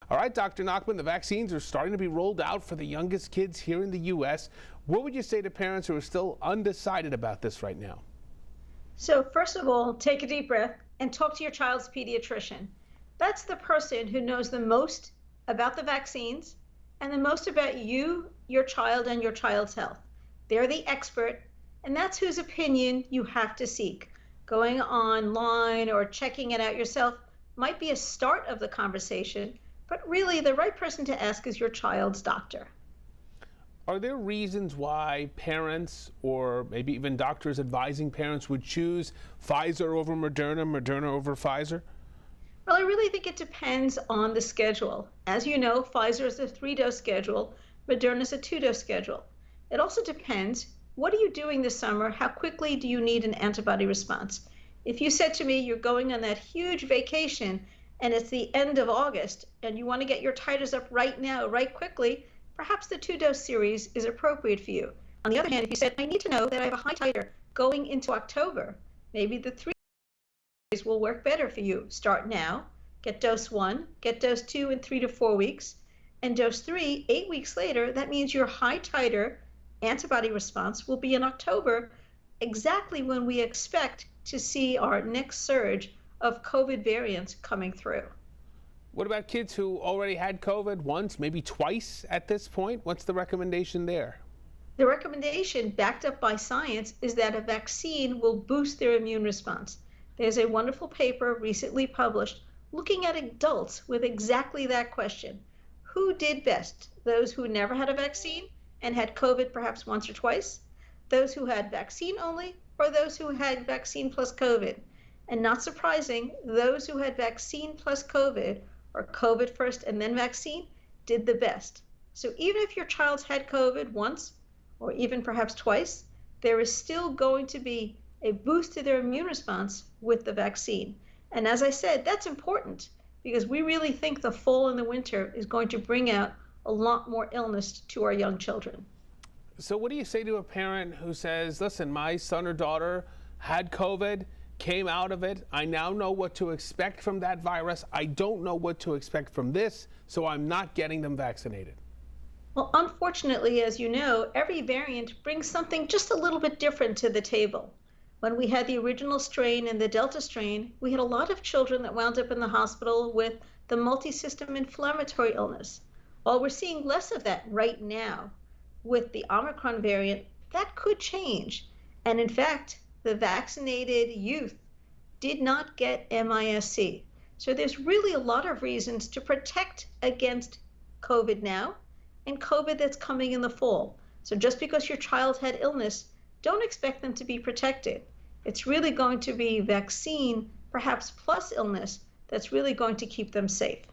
All right, Dr. Nachman, the vaccines are starting to be rolled out for the youngest kids here in the U.S. What would you say to parents who are still undecided about this right now? So first of all, take a deep breath and talk to your child's pediatrician. That's the person who knows the most about the vaccines and the most about you, your child, and your child's health. They're the expert, and that's whose opinion you have to seek. Going online or checking it out yourself might be a start of the conversation, but really the right person to ask is your child's doctor. Are there reasons why parents or maybe even doctors advising parents would choose Pfizer over Moderna, Moderna over Pfizer? Well, I really think it depends on the schedule. As you know, Pfizer is a 3-dose schedule, Moderna is a 2-dose schedule. It also depends, what are you doing this summer? How quickly do you need an antibody response? If you said to me you're going on that huge vacation and it's the end of August and you want to get your titers up right now, right quickly, perhaps the 2-dose series is appropriate for you. On the other hand, if you said, I need to know that I have a high titer going into October, maybe the 3 will work better for you. Start now, get dose 1, get dose 2 in 3 to 4 weeks, and dose 3 8 weeks later. That means your high titer antibody response will be in October, exactly when we expect to see our next surge of COVID variants coming through. What about kids who already had COVID once, maybe twice at this point? What's the recommendation there? The recommendation, backed up by science, is that a vaccine will boost their immune response. There's a wonderful paper recently published looking at adults with exactly that question. Who did best? Those who never had a vaccine and had COVID perhaps once or twice? Those who had vaccine only, or those who had vaccine plus COVID? And not surprising, those who had vaccine plus COVID, or COVID first and then vaccine, did the best. So even if your child's had COVID once, or even perhaps twice, there is still going to be a boost to their immune response with the vaccine. And as I said, that's important because we really think the fall and the winter is going to bring out a lot more illness to our young children. So what do you say to a parent who says, listen, my son or daughter had COVID, came out of it. I now know what to expect from that virus. I don't know what to expect from this, so I'm not getting them vaccinated. Well, unfortunately, as you know, every variant brings something just a little bit different to the table. When we had the original strain and the Delta strain, we had a lot of children that wound up in the hospital with the multi-system inflammatory illness. While we're seeing less of that right now with the Omicron variant, that could change. And in fact, the vaccinated youth did not get MIS-C. So there's really a lot of reasons to protect against COVID now and COVID that's coming in the fall. So just because your child had illness, don't expect them to be protected. It's really going to be vaccine, perhaps plus illness, that's really going to keep them safe.